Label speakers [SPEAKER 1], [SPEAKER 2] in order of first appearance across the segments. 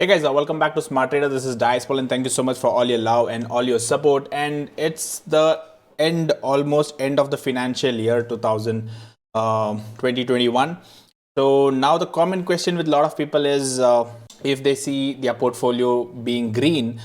[SPEAKER 1] Hey guys, welcome back to Smart Trader. This is Dice and thank you so much for all your love and all your support. And it's the almost end of the financial year 2021. So now the common question with a lot of people is if they see their portfolio being green,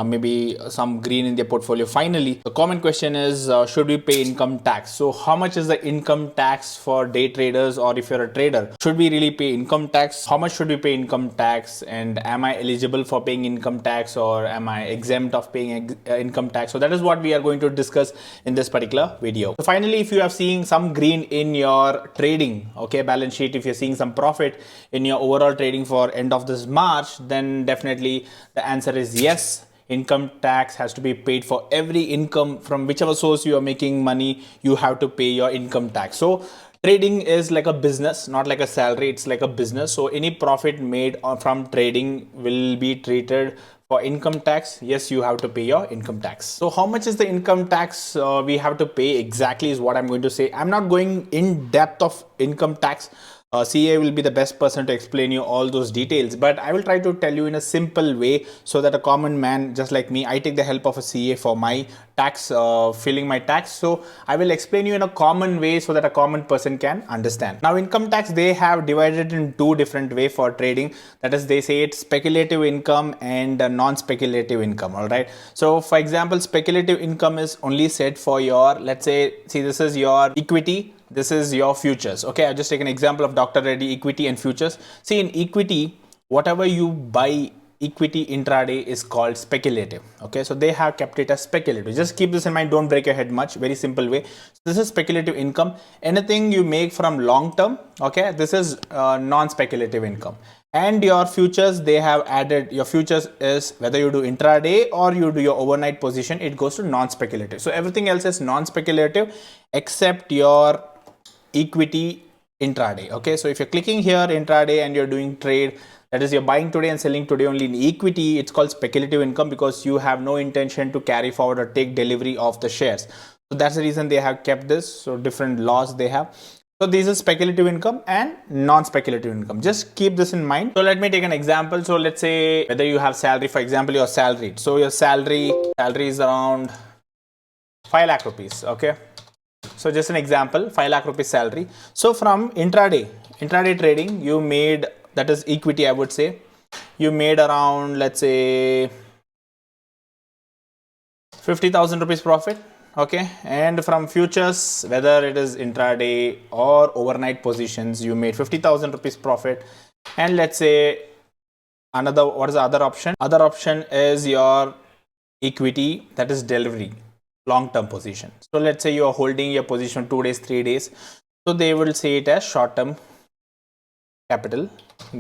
[SPEAKER 1] maybe some green in their portfolio finally. The common question is should we pay income tax? So how much is the income tax for day traders, or if you're a trader, should we really pay income tax? How much should we pay income tax, and am I eligible for paying income tax, or am I exempt of paying income tax? So that is what we are going to discuss in this particular video. So finally, if you are seeing some green in your trading, okay, balance sheet, if you're seeing some profit in your overall trading for end of this March, then definitely the answer is yes. Income tax has to be paid for every income from whichever source you are making money. You have to pay your income tax. So trading is like a business, not like a salary. It's like a business. So any profit made from trading will be treated for income tax. Yes, you have to pay your income tax. So how much is the income tax we have to pay exactly is what I'm going to say. I'm not going in depth of income tax. CA will be the best person to explain you all those details, but I will try to tell you in a simple way so that a common man just like me, I take the help of a CA for my tax, filling my tax. So I will explain you in a common way so that a common person can understand. Now income tax, they have divided in two different way for trading. That is, they say it's speculative income and non-speculative income. All right. So for example, speculative income is only set for your, let's say, see, this is your equity. This is your futures. Okay, I'll just take an example of Dr. Reddy equity and futures. See, in equity, whatever you buy equity intraday is called speculative. Okay, so they have kept it as speculative. Just keep this in mind, don't break your head much. Very simple way. So this is speculative income. Anything you make from long term, okay, this is non-speculative income. And your futures, they have added, your futures is whether you do intraday or you do your overnight position, it goes to non-speculative. So everything else is non-speculative except your equity intraday. Okay, so if you're clicking here intraday and you're doing trade, that is, you're buying today and selling today only in equity, it's called speculative income because you have no intention to carry forward or take delivery of the shares. So that's the reason they have kept this. So different laws they have. So these are speculative income and non-speculative income. Just keep this in mind. So let me take an example. So let's say whether you have salary, for example, your salary. So your salary is around 5 lakh rupees. Okay. So just an example, 5 lakh rupees salary. So from intraday trading, you made, that is equity, I would say, you made around, let's say, 50,000 rupees profit. Okay, and from futures, whether it is intraday or overnight positions, you made 50,000 rupees profit. And let's say another, what is the other option? Other option is your equity, that is delivery, long-term position. So let's say you are holding your position 2 days, 3 days. So they will say it as short-term capital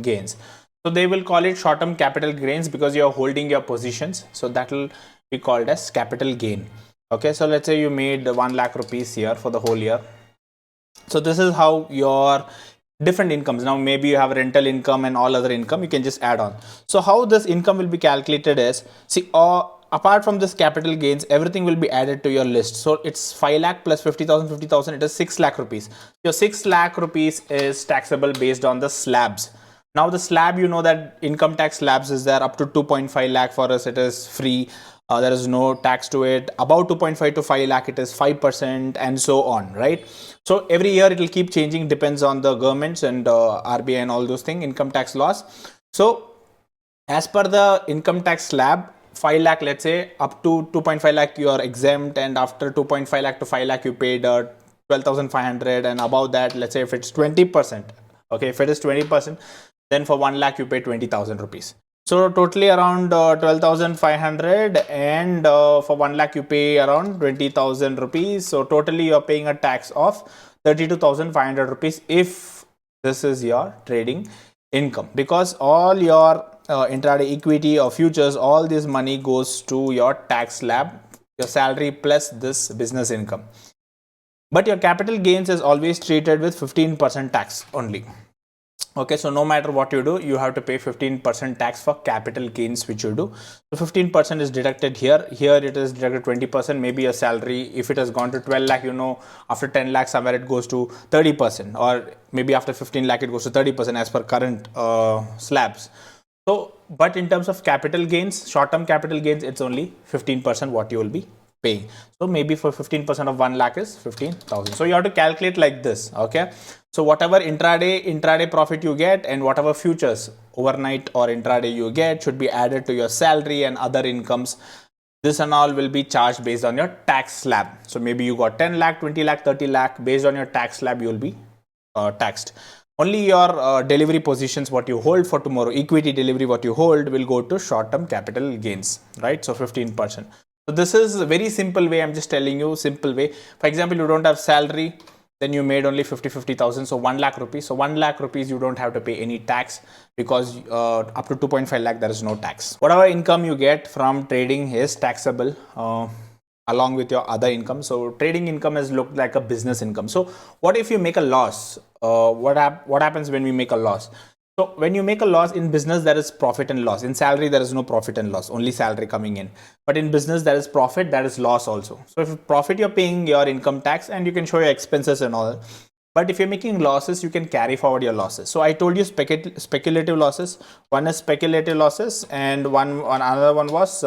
[SPEAKER 1] gains. So they will call it short-term capital gains because you are holding your positions. So that will be called as capital gain. Okay, so let's say you made 1 lakh rupees here for the whole year. So this is how your different incomes. Now maybe you have rental income and all other income, you can just add on. So how this income will be calculated is, see, apart from this capital gains, everything will be added to your list. So it's 5 lakh plus 50,000, it is 6 lakh rupees. Your 6 lakh rupees is taxable based on the slabs. Now the slab, you know that income tax slabs is there up to 2.5 lakh. For us it is free. There is no tax to it. About 2.5 to 5 lakh it is 5% and so on, right? So every year it will keep changing, depends on the governments and RBI and all those things, income tax laws. So as per the income tax slab, 5 lakh, let's say, up to 2.5 lakh you are exempt, and after 2.5 lakh to 5 lakh you paid 12,500, and above that, let's say if it's 20%, okay, if it is 20%, then for 1 lakh you pay 20,000 rupees. So totally around 12,500, and for 1 lakh you pay around 20,000 rupees. So totally you are paying a tax of 32,500 rupees if this is your trading income, because all your intraday equity or futures, all this money goes to your tax slab, your salary plus this business income. But your capital gains is always treated with 15% tax only. Okay, so no matter what you do, you have to pay 15% tax for capital gains which you do. So 15% is deducted here. Here it is deducted 20%. Maybe your salary, if it has gone to 12 lakh, you know, after 10 lakh somewhere it goes to 30%, or maybe after 15 lakh it goes to 30% as per current slabs. So, but in terms of capital gains, short-term capital gains, it's only 15% what you will be paying. So maybe for 15% of 1 lakh is 15,000. So you have to calculate like this. Okay. So whatever intraday profit you get and whatever futures overnight or intraday you get should be added to your salary and other incomes. This and all will be charged based on your tax slab. So maybe you got 10 lakh, 20 lakh, 30 lakh. Based on your tax slab, you will be taxed. Only your delivery positions, what you hold for tomorrow, equity delivery, what you hold will go to short-term capital gains, right? So 15%. So this is a very simple way. I'm just telling you, simple way. For example, you don't have salary, then you made only 50,000. So 1 lakh rupees. So 1 lakh rupees, you don't have to pay any tax because up to 2.5 lakh, there is no tax. Whatever income you get from trading is taxable. Along with your other income. So trading income has looked like a business income. So what if you make a loss? What happens when we make a loss? So when you make a loss in business, there is profit and loss. In salary, there is no profit and loss, only salary coming in. But in business, there is profit, there is loss also. So if profit, you're paying your income tax and you can show your expenses and all. But if you're making losses, you can carry forward your losses. So I told you speculative losses. One is speculative losses and another one was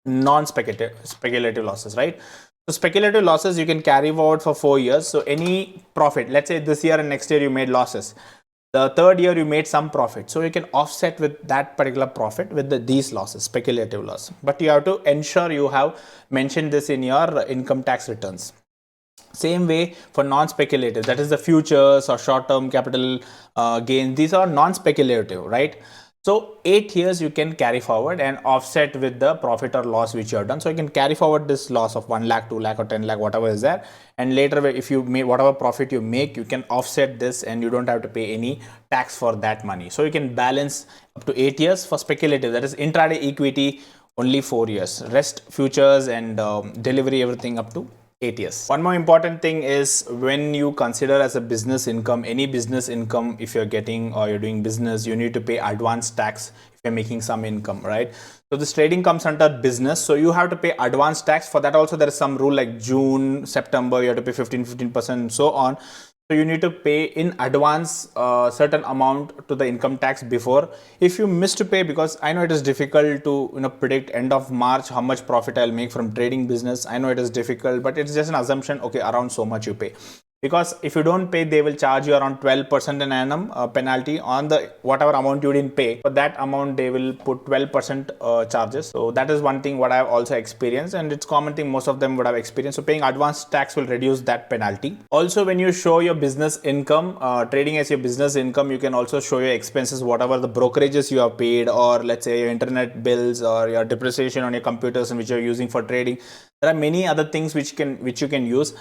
[SPEAKER 1] non-speculative losses, right? So speculative losses you can carry forward for 4 years. So any profit, let's say this year and next year you made losses, the third year you made some profit, so you can offset with that particular profit with these losses, speculative loss. But you have to ensure you have mentioned this in your income tax returns. Same way for non-speculative, that is the futures or short-term capital gains. These are non-speculative, right? So 8 years you can carry forward and offset with the profit or loss which you have done. So you can carry forward this loss of 1 lakh, 2 lakh or 10 lakh, whatever is there. And later if you make whatever profit you make, you can offset this and you don't have to pay any tax for that money. So you can balance up to 8 years for speculative, that is intraday equity, only 4 years. Rest futures and delivery, everything up to 8 years. One more important thing is when you consider as a business income, any business income, if you're getting or you're doing business, you need to pay advance tax if you're making some income, right? So this trading comes under business. So you have to pay advance tax. For that also there is some rule like June, September, you have to pay 15% and so on. So you need to pay in advance certain amount to the income tax before. If you miss to pay, because I know it is difficult to predict end of March how much profit I'll make from trading business. I know it is difficult, but it's just an assumption. Okay, around so much you pay. Because if you don't pay, they will charge you around 12% an annum penalty on the whatever amount you didn't pay. For that amount, they will put 12% charges. So that is one thing what I have also experienced, and it's common thing most of them would have experienced. So paying advance tax will reduce that penalty. Also, when you show your business income, trading as your business income, you can also show your expenses, whatever the brokerages you have paid, or let's say your internet bills or your depreciation on your computers and which you're using for trading. There are many other things which you can use.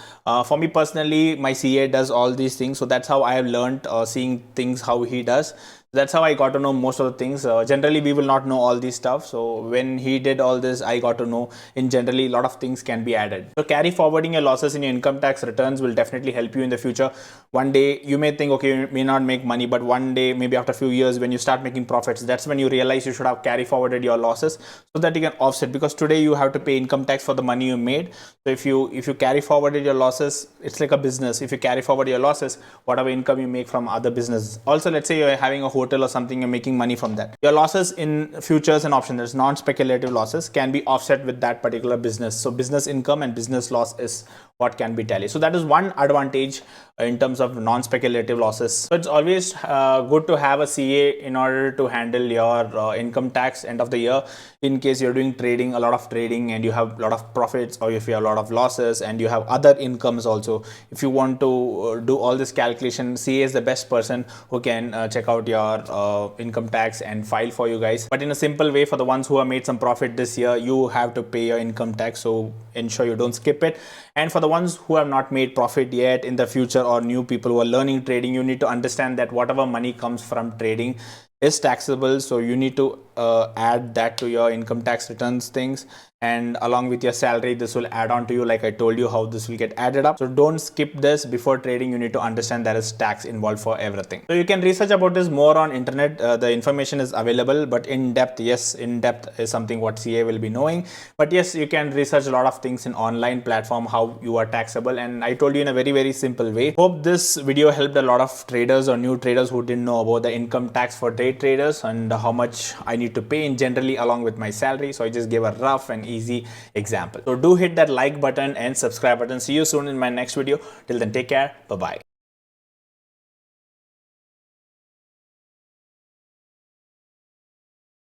[SPEAKER 1] For me personally, my CA does all these things, so that's how I have learned seeing things how he does. That's how I got to know most of the things. Generally, we will not know all these stuff. So when he did all this, I got to know in generally a lot of things can be added. So carry forwarding your losses in your income tax returns will definitely help you in the future. One day you may think, okay, you may not make money, but one day, maybe after a few years, when you start making profits, that's when you realize you should have carry forwarded your losses so that you can offset, because today you have to pay income tax for the money you made. So if you carry forwarded your losses, it's like a business. If you carry forward your losses, whatever income you make from other businesses. Also, let's say you're having a hotel or something, you're making money from that. Your losses in futures and options, there's non-speculative losses, can be offset with that particular business. So business income and business loss is what can be tallied. So that is one advantage in terms of non-speculative losses. So it's always good to have a CA in order to handle your income tax end of the year, in case you're doing trading, a lot of trading, and you have a lot of profits, or if you have a lot of losses and you have other incomes also. If you want to do all this calculation, CA is the best person who can check out your income tax and file for you guys. But in a simple way, for the ones who have made some profit this year, you have to pay your income tax, so ensure you don't skip it. And for the ones who have not made profit yet, in the future, or new people who are learning trading, you need to understand that whatever money comes from trading is taxable. So you need to add that to your income tax returns things. and along with your salary, this will add on to you, like I told you how this will get added up. So don't skip this. Before trading, you need to understand there is tax involved for everything. So you can research about this more on internet. The information is available, but in depth, yes, in depth is something what CA will be knowing. But yes, you can research a lot of things in online platform, how you are taxable, and I told you in a very simple way. Hope this video helped a lot of traders or new traders who didn't know about the income tax for day traders and how much I need to pay in generally along with my salary. So I just gave a rough and easy example. So do hit that like button and subscribe button. See you soon in my next video. Till then, take care. Bye bye.